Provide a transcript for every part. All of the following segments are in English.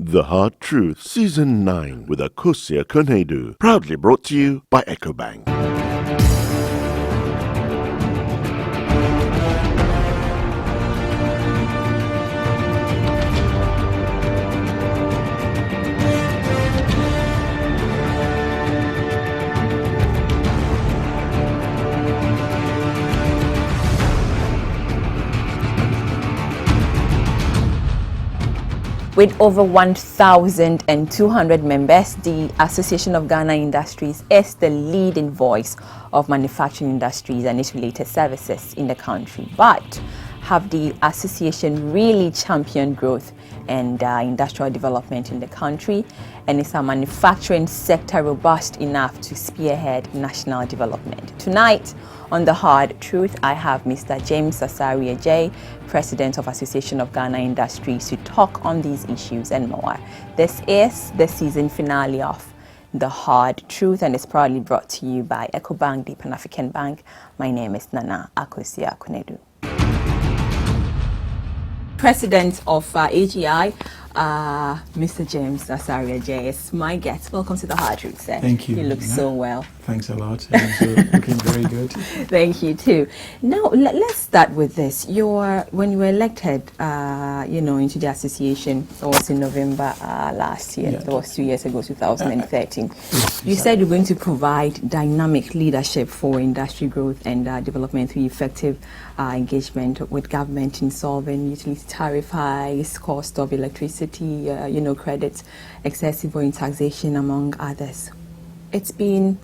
The Hard Truth, Season 9 with Akosia Konedu. Proudly brought to you by EcoBank. With over 1,200 members, the Association of Ghana Industries is the leading voice of manufacturing industries and its related services in the country. But have the association really championed growth and industrial development in the country? And is our manufacturing sector robust enough to spearhead national development? Tonight, on The Hard Truth, I have Mr. James Asare Adjei, President of Association of Ghana Industries, to talk on these issues and more. This is the season finale of The Hard Truth, and it's proudly brought to you by EcoBank, the Pan-African Bank. My name is Nana Akosia Konedu. President of Adjei, Mr. James Asare Adjei is my guest. Welcome to The Hard Truth, sir. Thank you. You look so well. Thanks a lot. Looking very good. Thank you too. Now let's start with this. When you were elected, into the association, it was in November last year. Yeah. It was 2 years ago, 2013. Yes, You said you're going to provide dynamic leadership for industry growth and development through effective engagement with government in solving utility tariff hikes, cost of electricity, credits, excessive oil taxation, among others. It's been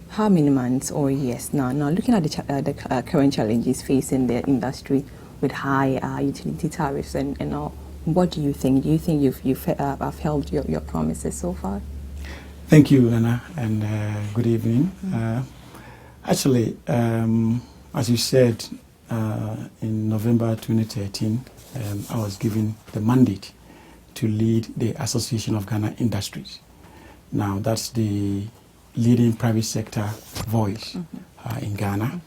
how many months or years now? Now, looking at the current challenges facing the industry with high utility tariffs and all, what do you think? Do you think you've upheld your promises so far? Thank you, Anna, and good evening. Actually, as you said, in November 2013, I was given the mandate to lead the Association of Ghana Industries. Now, that's the leading private sector voice in Ghana.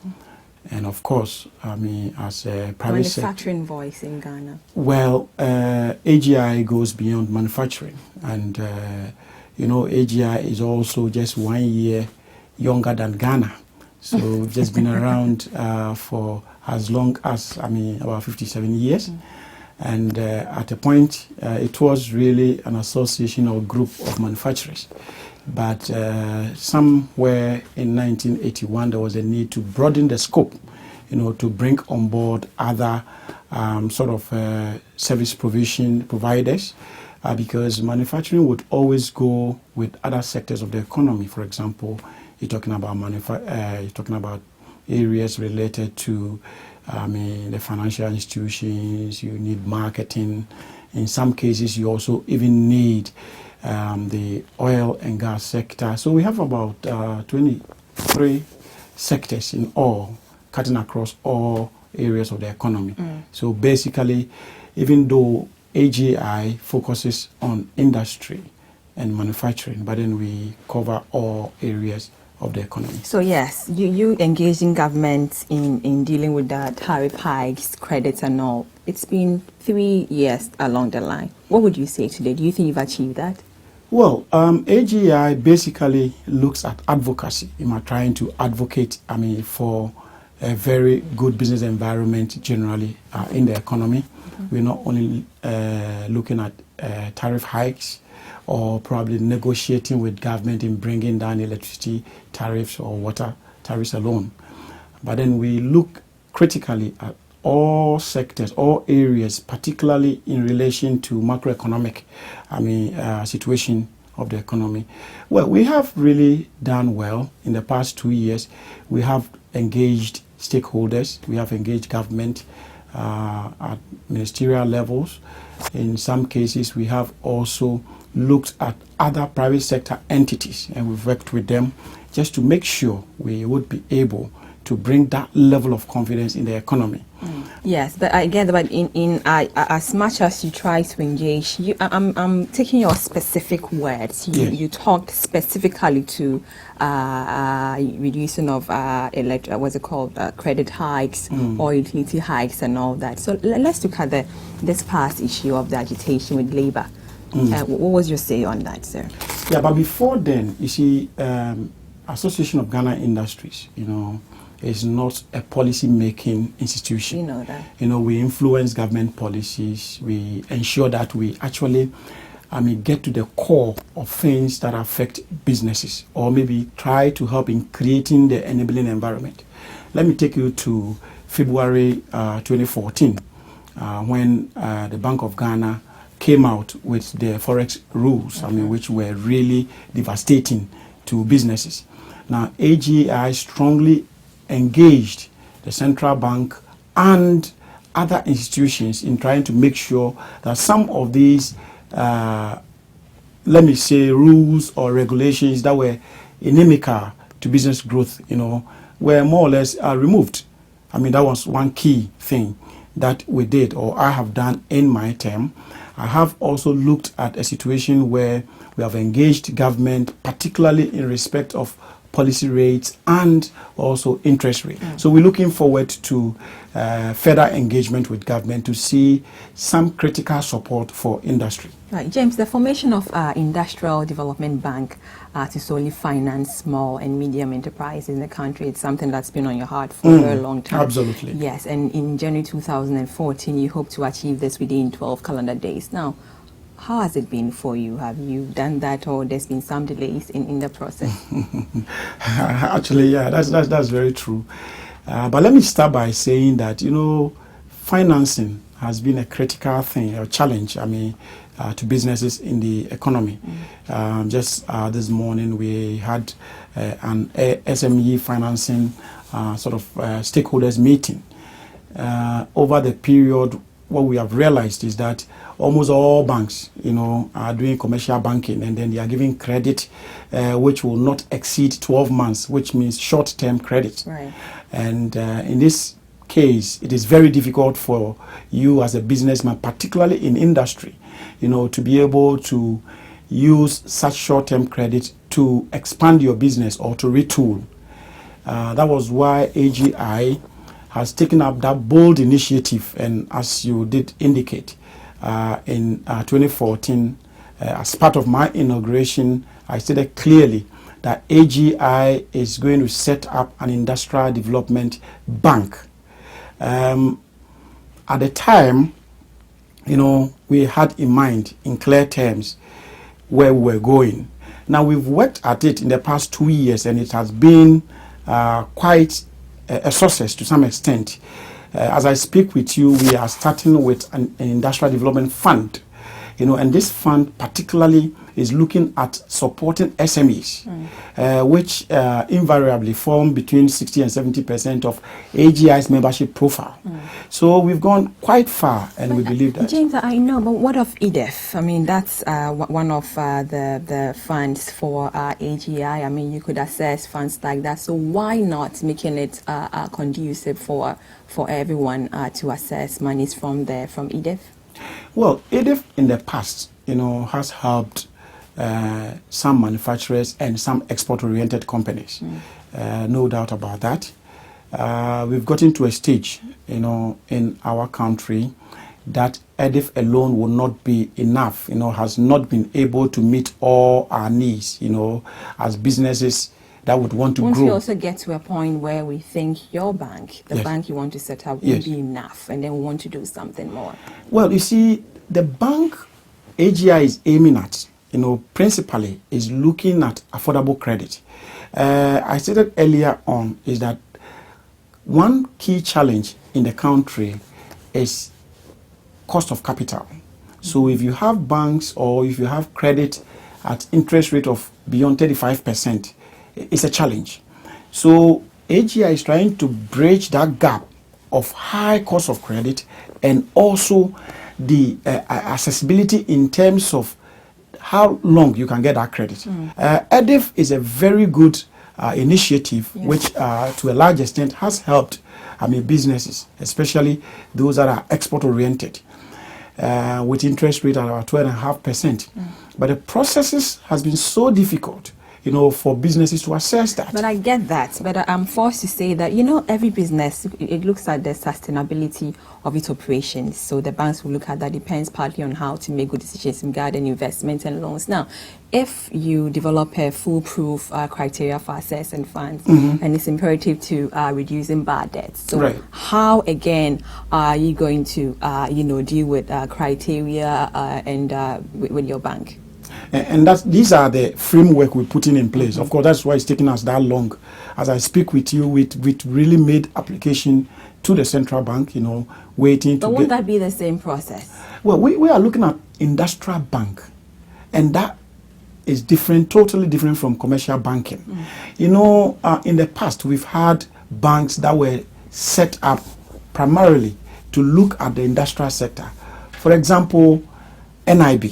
And of course, as a private manufacturing voice in Ghana. Well, Adjei goes beyond manufacturing. And, Adjei is also just 1 year younger than Ghana. So we've just been around for as long as, about 57 years. And at a point, it was really an association or group of manufacturers. But somewhere in 1981, there was a need to broaden the scope, to bring on board other service providers, because manufacturing would always go with other sectors of the economy. For example, you're talking about areas related to the financial institutions. You need marketing. In some cases, you also even need the oil and gas sector. So we have about 23 sectors in all, cutting across all areas of the economy. So basically, even though Adjei focuses on industry and manufacturing, but then we cover all areas of the economy. So yes, you engage in government in dealing with the tariff hikes, credits and all. It's been 3 years along the line. What would you say today? Do you think you've achieved that? Well, Adjei basically looks at advocacy. Trying to advocate, for a very good business environment generally in the economy. We're not only looking at tariff hikes or probably negotiating with government in bringing down electricity tariffs or water tariffs alone. But then we look critically at all sectors, all areas, particularly in relation to macroeconomic, situation of the economy. Well, we have really done well in the past 2 years. We have engaged stakeholders. We have engaged government at ministerial levels. In some cases, we have also looked at other private sector entities, and we've worked with them just to make sure we would be able to bring that level of confidence in the economy. Yes, but I get that. But in as much as you try to engage, I'm taking your specific words. You talked specifically to reducing of credit hikes or utility hikes and all that. So let's look at this past issue of the agitation with Labour What was your say on that, sir? Yeah, but before then, you see, Association of Ghana Industries, is not a policy-making institution. You know that. We influence government policies. We ensure that we actually, get to the core of things that affect businesses, or maybe try to help in creating the enabling environment. Let me take you to February 2014, when the Bank of Ghana came out with the forex rules, which were really devastating to businesses. Now, AGI strongly engaged the central bank and other institutions in trying to make sure that some of these, let me say, rules or regulations that were inimical to business growth, were more or less removed. That was one key thing that we did, or I have done in my term. I have also looked at a situation where we have engaged government, particularly in respect of policy rates and also interest rate. So we're looking forward to further engagement with government to see some critical support for industry. Right, James, the formation of Industrial Development Bank to solely finance small and medium enterprises in the country, it's something that's been on your heart for a very long time. Absolutely. Yes, and in January 2014, you hope to achieve this within 12 calendar days. Now, how has it been for you? Have you done that, or there's been some delays in the process? Actually, yeah, that's very true. But let me start by saying that, financing has been a critical thing, a challenge, to businesses in the economy. Just this morning, we had an SME financing stakeholders meeting. Over the period, what we have realized is that almost all banks, are doing commercial banking, and then they are giving credit which will not exceed 12 months, which means short-term credit. Right. And in this case, it is very difficult for you as a businessman, particularly in industry, to be able to use such short-term credit to expand your business or to retool. That was why AGI has taken up that bold initiative, and as you did indicate, in 2014, as part of my inauguration, I stated clearly that AGI is going to set up an industrial development bank. At the time, we had in mind, in clear terms, where we were going. Now, we've worked at it in the past 2 years, and it has been quite a success to some extent. As I speak with you, we are starting with an industrial development fund, and this fund particularly is looking at supporting SMEs, which invariably form between 60 and 70% of AGI's membership profile. So we've gone quite far, and we believe that. James, I know, but what of EDF? That's one of the funds for AGI. You could access funds like that. So why not making it conducive for everyone to access monies from EDF? Well, EDF in the past, has helped some manufacturers and some export-oriented companies. No doubt about that. We've gotten to a stage, in our country that EDF alone will not be enough, has not been able to meet all our needs, as businesses that would want to grow. Won't you also get to a point where we think your bank, the bank you want to set up, will be enough, and then we want to do something more? Well, you see, the bank AGI is aiming at, principally is looking at affordable credit. I stated earlier on is that one key challenge in the country is cost of capital. So if you have banks or if you have credit at interest rate of beyond 35%, it's a challenge. So AGI is trying to bridge that gap of high cost of credit and also the accessibility in terms of how long you can get that credit. EDF is a very good initiative, which to a large extent has helped businesses, especially those that are export oriented, with interest rate at about 2.5%. But the processes has been so difficult, for businesses to assess that. But I get that. But I'm forced to say that, every business, it looks at the sustainability of its operations. So the banks will look at that. Depends partly on how to make good decisions regarding investments and loans. Now, if you develop a foolproof criteria for assets and funds, and it's imperative to reducing bad debts. So how, again, are you going to, deal with criteria and with your bank? And these are the framework we're putting in place. Of course, that's why it's taking us that long. As I speak with you, we really made application to the central bank, waiting to But won't that be the same process? Well, we are looking at industrial bank, and that is different, totally different from commercial banking. In the past, we've had banks that were set up primarily to look at the industrial sector. For example, NIB.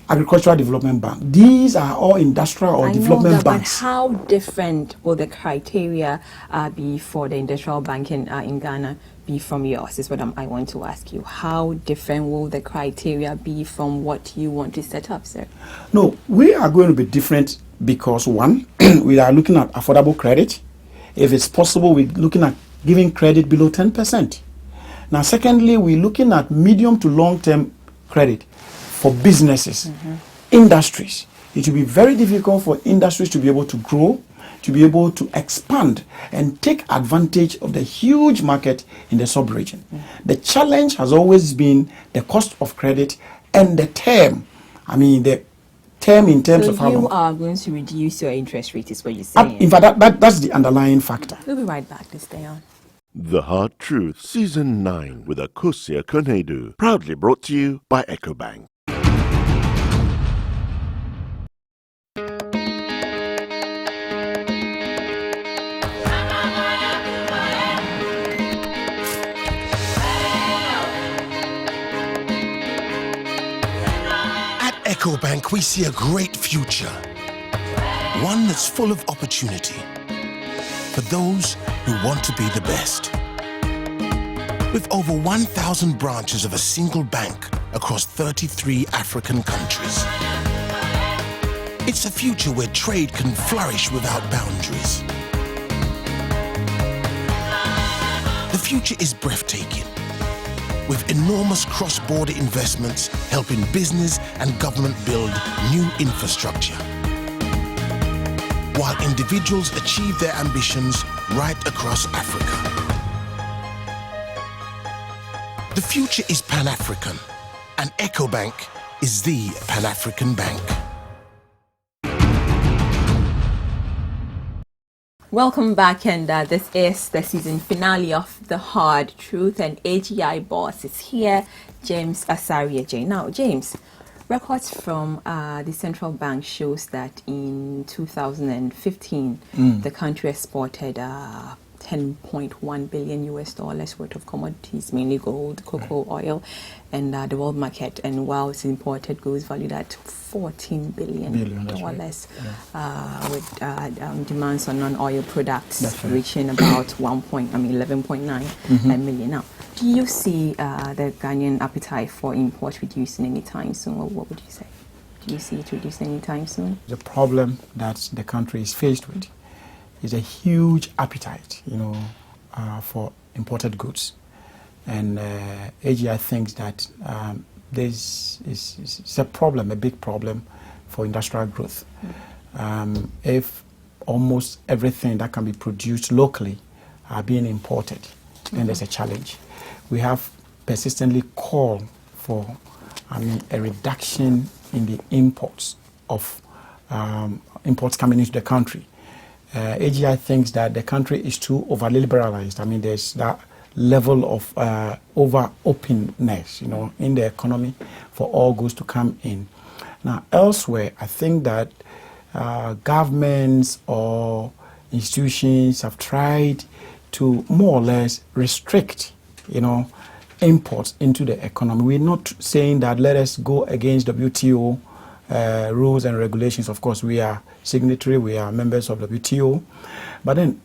Agricultural Development Bank. These are all industrial or development banks. But how different will the criteria be for the industrial banking in Ghana be from yours, is what I want to ask you. How different will the criteria be from what you want to set up, sir? No, we are going to be different because, one, we are looking at affordable credit. If it's possible, we're looking at giving credit below 10%. Now, secondly, we're looking at medium to long-term credit for businesses, industries. It will be very difficult for industries to be able to grow, to be able to expand and take advantage of the huge market in the sub-region. The challenge has always been the cost of credit and the term. The term in terms of how long. You are going to reduce your interest rate, is what you're saying. In fact, that's the underlying factor. We'll be right back. Let's stay on. The Hard Truth, Season 9 with Akosua Konedu. Proudly brought to you by EcoBank. EcoBank, we see a great future, one that's full of opportunity for those who want to be the best. With over 1,000 branches of a single bank across 33 African countries, it's a future where trade can flourish without boundaries. The future is breathtaking, with enormous cross-border investments helping business and government build new infrastructure, while individuals achieve their ambitions right across Africa. The future is Pan-African, and EcoBank is the Pan-African bank. Welcome back, and this is the season finale of The Hard Truth, and AGI boss is here, James Asare Adjei. Now, James, records from the central bank shows that in 2015, the country exported 10.1 billion US dollars worth of commodities, mainly gold, cocoa, oil, and the world market. And while it's imported goods valued at $14 billion dollars, with demands on non-oil products reaching about 11.9 million. Now, do you see the Ghanaian appetite for import reducing anytime soon? Or what would you say? Do you see it reducing anytime soon? The problem that the country is faced with is a huge appetite, for imported goods. And AGI thinks that this is a problem, a big problem for industrial growth. If almost everything that can be produced locally are being imported, then there's a challenge. We have persistently called for a reduction in the imports of imports coming into the country. AGI thinks that the country is too over-liberalized. There's that level of over-openness, in the economy for all goods to come in. Now, elsewhere, I think that governments or institutions have tried to more or less restrict, imports into the economy. We're not saying that let us go against WTO rules and regulations. Of course, we are signatory, we are members of WTO, but then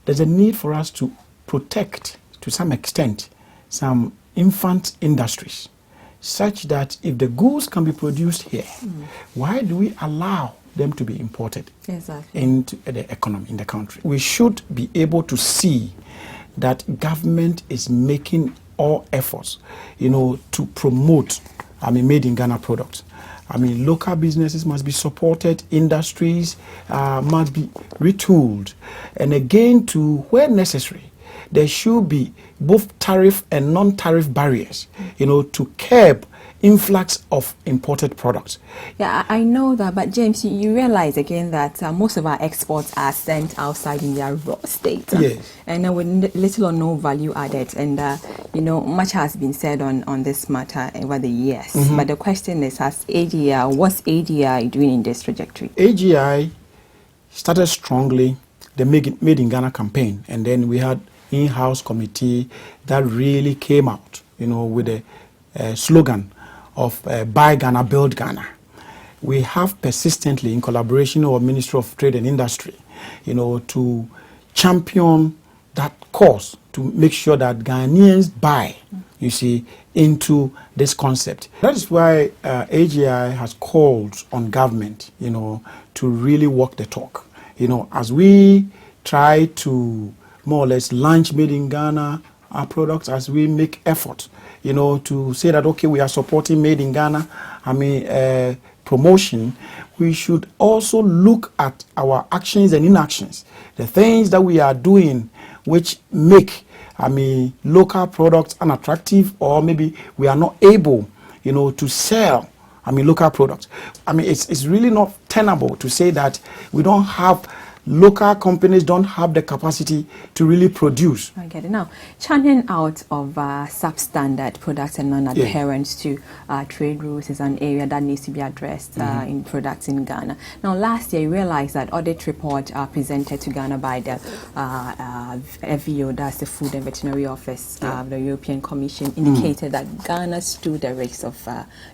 there's a need for us to protect, to some extent, some infant industries, such that if the goods can be produced here, why do we allow them to be imported Exactly. into the economy in the country. We should be able to see that government is making all efforts, to promote, made in Ghana products. Local businesses must be supported, industries must be retooled. And again, to where necessary, there should be both tariff and non-tariff barriers, to curb influx of imported products. Yeah, I know that, but James, you realize again that most of our exports are sent outside in their raw state. Yes. And with little or no value added. And, much has been said on this matter over the years. But the question is, what's AGI doing in this trajectory? AGI started strongly the Made in Ghana campaign, and then we had in-house committee that really came out, with a slogan of Buy Ghana, Build Ghana. We have persistently, in collaboration with Ministry of Trade and Industry, to champion that cause, to make sure that Ghanaians buy, into this concept. That is why AGI has called on government, to really walk the talk. As we try to more or less launch Made in Ghana our products, as we make effort, to say that, okay, we are supporting Made in Ghana, promotion, we should also look at our actions and inactions, the things that we are doing which make, local products unattractive, or maybe we are not able, to sell, local products. It's really not tenable to say that we don't have local companies don't have the capacity to really produce. I get it. Now, churning out of substandard products and non-adherence to trade rules is an area that needs to be addressed in products in Ghana. Now, last year, you realized that audit report presented to Ghana by the FVO, that's the Food and Veterinary Office of the European Commission, indicated that Ghana stood the risk of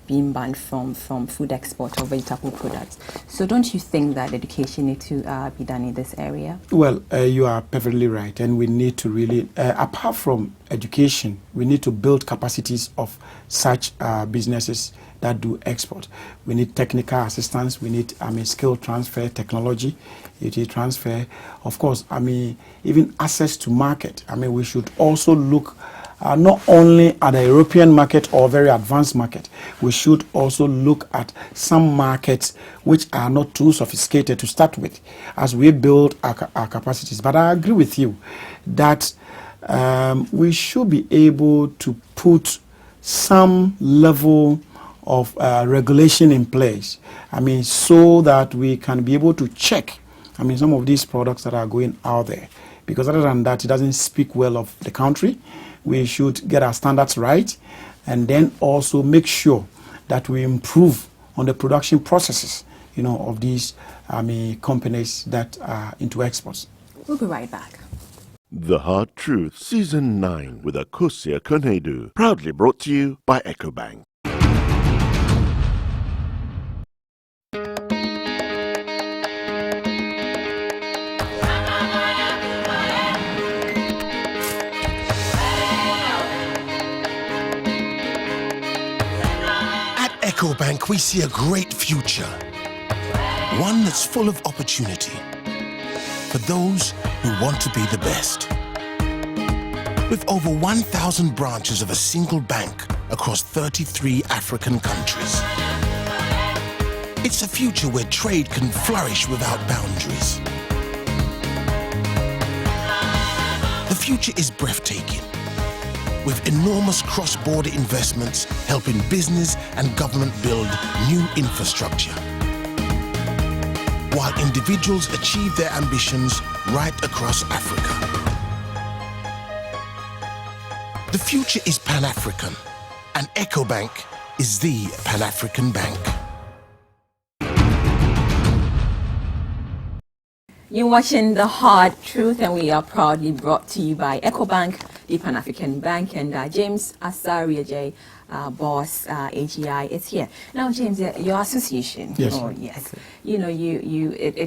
being banned from food export of vegetable products. So don't you think that education needs to be done in this area? Well, you are perfectly right, and we need to really, apart from education, we need to build capacities of such businesses that do export. We need technical assistance, we need skill transfer, technology transfer, of course, even access to market. We should also look not only at the European market or very advanced market, we should also look at some markets which are not too sophisticated to start with as we build our capacities. But I agree with you that we should be able to put some level of regulation in place, so that we can be able to check, some of these products that are going out there. Because other than that, it doesn't speak well of the country. We should get our standards right, and then also make sure that we improve on the production processes, of these companies that are into exports. We'll be right back. The Hard Truth, Season 9 with Akosua Konedu, proudly brought to you by EcoBank. EcoBank, we see a great future, one that's full of opportunity for those who want to be the best. With over 1,000 branches of a single bank across 33 African countries, it's a future where trade can flourish without boundaries. The future is breathtaking, with enormous cross-border investments helping business and government build new infrastructure, while individuals achieve their ambitions right across Africa. The future is Pan-African, and EcoBank is the Pan-African bank. You're watching The Hard Truth, and we are proudly brought to you by EcoBank, the Pan-African Bank, and James Asare, Adjei, boss, AGI, is here. Now, James, your association, it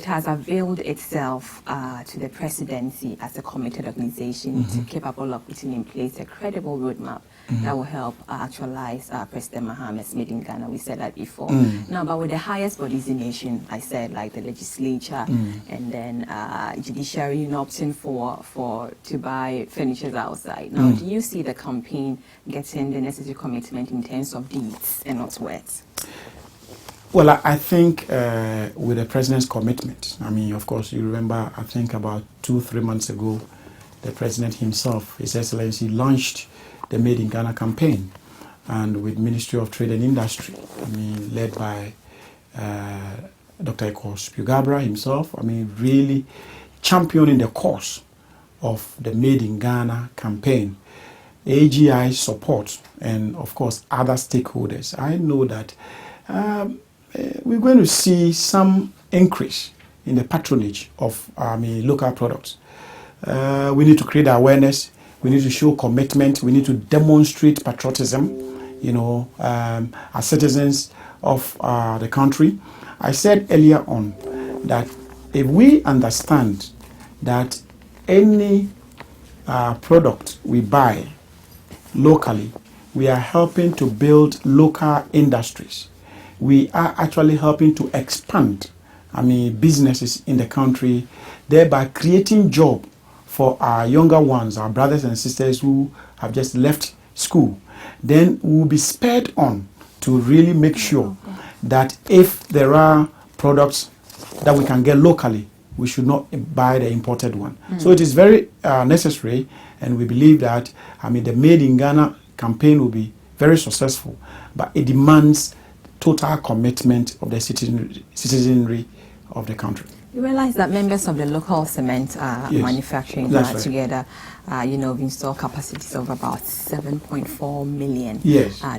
has availed itself to the presidency as a committed organization capable of putting in place a credible roadmap that will help actualize President Mohammed's Made in Ghana. We said that before. Now, but with the highest bodies in the nation, I said, like the legislature and then judiciary opting for to buy furnitures outside. Now, do you see the campaign getting the necessary commitment in terms of deeds and not words? Well, I think with the president's commitment, I mean, of course, you remember, I think about 2-3 months ago, the president himself, His Excellency, launched the Made in Ghana campaign, and with Ministry of Trade and Industry, I mean, led by Dr. Spugabra himself, I mean, really championing the cause of the Made in Ghana campaign. AGI support and, of course, other stakeholders. I know that we're going to see some increase in the patronage of local products. We need to create awareness. We need to show commitment. We need to demonstrate patriotism, as citizens of the country. I said earlier on that if we understand that any product we buy locally, we are helping to build local industries. We are actually helping to expand, businesses in the country, thereby creating job for our younger ones, our brothers and sisters who have just left school. Then we'll be spurred on to really make sure that if there are products that we can get locally, we should not buy the imported one. So it is very necessary, and we believe that the Made in Ghana campaign will be very successful, but it demands total commitment of the citizenry of the country. You realize that members of the local cement manufacturing right. together, we install capacities of about 7.4 million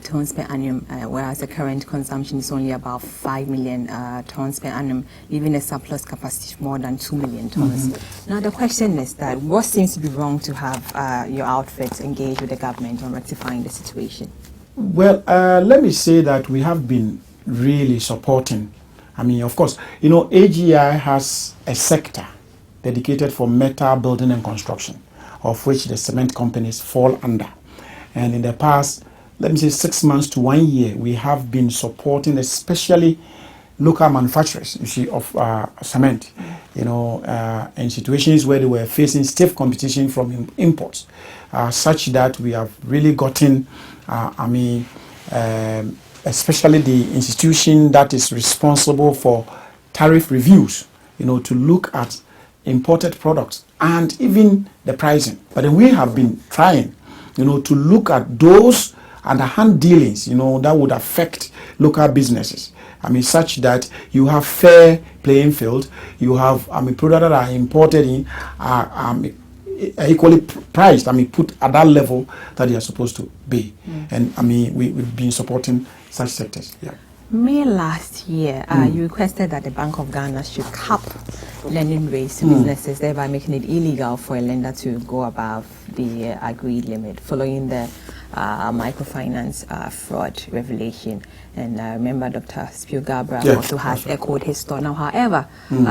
tons per annum, whereas the current consumption is only about 5 million tons per annum, leaving a surplus capacity of more than 2 million tons. Now, the question is that what seems to be wrong to have your outfit engage with the government on rectifying the situation? Well, let me say that we have been really supporting. Of course, AGI has a sector dedicated for metal building and construction, of which the cement companies fall under. And in the past, let me say 6 months to 1 year, we have been supporting especially local manufacturers, of cement, in situations where they were facing stiff competition from imports, such that we have really gotten, especially the institution that is responsible for tariff reviews, to look at imported products and even the pricing. But then we have been trying, to look at those underhand dealings, that would affect local businesses. Such that you have fair playing field, you have, products that are imported in equally priced, put at that level that they are supposed to be. And we've been supporting such sectors. May last year, you requested that the Bank of Ghana should cap lending rates to businesses, thereby making it illegal for a lender to go above the agreed limit, following the microfinance fraud revelation. And I remember Dr. Spugabra also has echoed his thought. Now, however,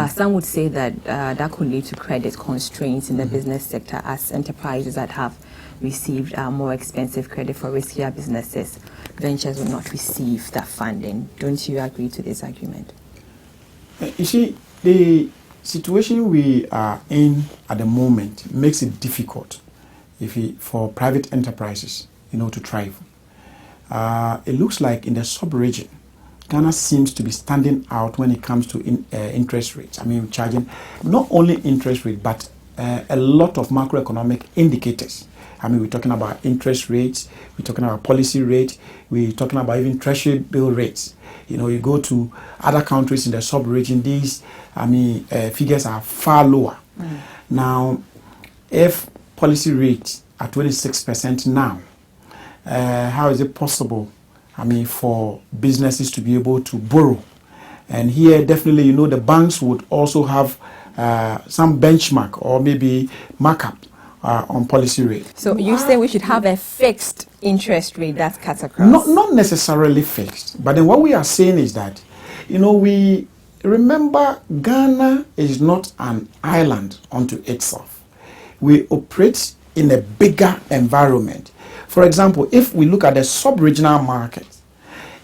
some would say that that could lead to credit constraints in the business sector, as enterprises that have received more expensive credit for riskier businesses, ventures will not receive that funding. Don't you agree to this argument? You see, the situation we are in at the moment makes it difficult for private enterprises, to thrive. It looks like in the sub-region, Ghana seems to be standing out when it comes to interest rates. Charging not only interest rate, but a lot of macroeconomic indicators. We're talking about interest rates, we're talking about policy rate, we're talking about even treasury bill rates. You go to other countries in the sub-region, these figures are far lower. Now, if policy rates are 26% now, how is it possible, for businesses to be able to borrow? And here, definitely, the banks would also have some benchmark or maybe markup on policy rate. So you say we should have a fixed interest rate that's cut across? Not necessarily fixed. But then what we are saying is that, we remember Ghana is not an island unto itself. We operate in a bigger environment. For example, if we look at the sub-regional market,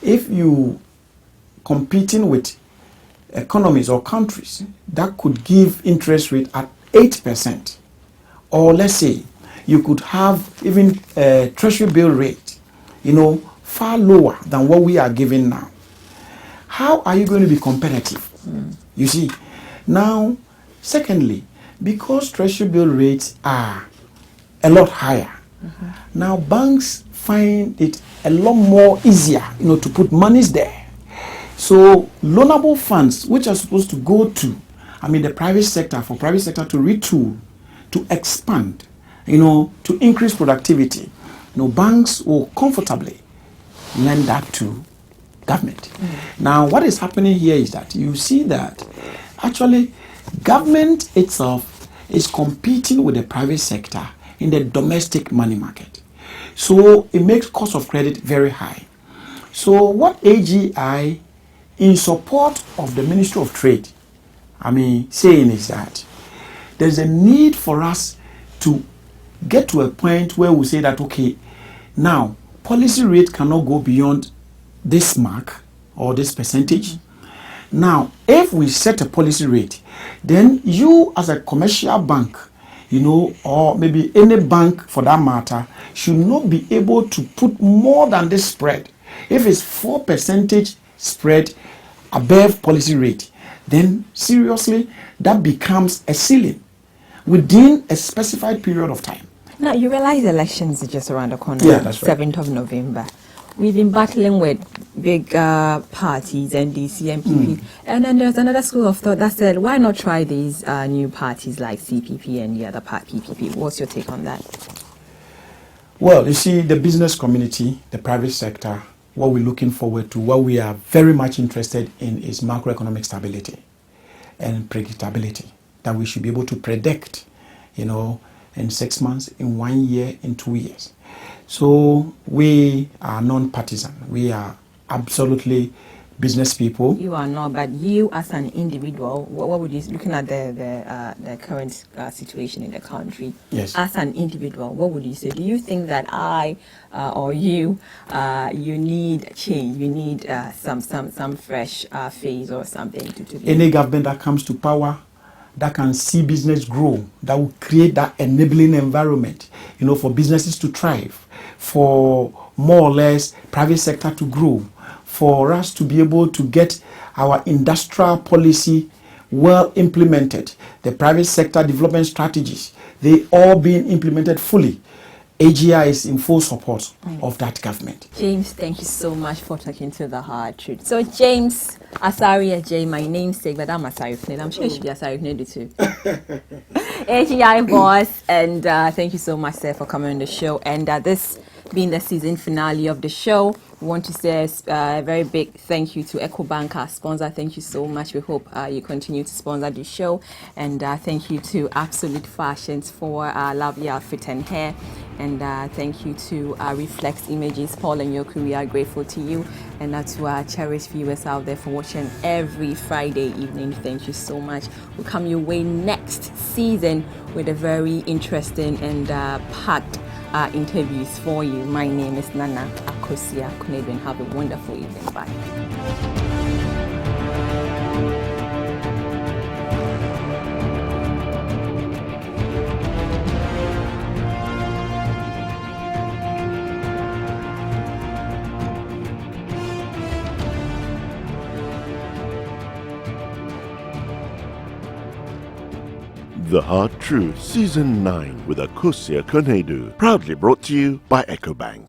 if you competing with economies or countries that could give interest rate at 8%, or let's say you could have even a treasury bill rate, far lower than what we are giving now, how are you going to be competitive? You see, now, secondly, because treasury bill rates are a lot higher, now banks find it a lot more easier, to put monies there. So loanable funds, which are supposed to go to, the private sector, for private sector to retool, to expand, to increase productivity, banks will comfortably lend that to government. Now, what is happening here is that you see that actually government itself is competing with the private sector in the domestic money market. So it makes cost of credit very high. So what AGI, in support of the Ministry of Trade, saying is that there's a need for us to get to a point where we say that, okay, now policy rate cannot go beyond this mark or this percentage. Now, if we set a policy rate, then you as a commercial bank, or maybe any bank for that matter, should not be able to put more than this spread. If it's 4% spread above policy rate, then seriously, that becomes a ceiling within a specified period of time. Now, you realize elections are just around the corner. Yeah, that's right. 7th of November. We've been battling with big parties, NDC, MPP, and then there's another school of thought that said, why not try these new parties like CPP and the other part, PPP? What's your take on that? Well, you see, the business community, the private sector, what we're looking forward to, what we are very much interested in is macroeconomic stability and predictability, that we should be able to predict, in 6 months, in 1 year, in 2 years. So we are non-partisan. We are absolutely business people. You are not, but you as an individual, what would you, looking at the current situation in the country, yes, as an individual, what would you say? Do you think that I or you need change? You need some fresh phase or something to any government that comes to power that can see business grow, that will create that enabling environment, for businesses to thrive, for more or less private sector to grow, for us to be able to get our industrial policy well implemented, the private sector development strategies, they all being implemented fully. AGI is in full support of that government. James, thank you so much for talking to the hard truth. So James, Asare Adjei, my namesake, but I'm Asare Fned. I'm sure you should be Asare Fned too. AGI boss, and thank you so much, sir, for coming on the show. And this being the season finale of the show, we want to say a very big thank you to EcoBank, our sponsor. Thank you so much. We hope you continue to sponsor the show. And thank you to Absolute Fashions for lovely outfit and hair. And thank you to Reflex Images, Paul and Yoku. We are grateful to you. And to our cherished viewers out there for watching every Friday evening. Thank you so much. We'll come your way next season with a very interesting and packed interviews for you. My name is Nana Akosia Kunedu. Have a wonderful evening. Bye. The Hard Truth, Season 9 with Akosia Konedu. Proudly brought to you by EcoBank.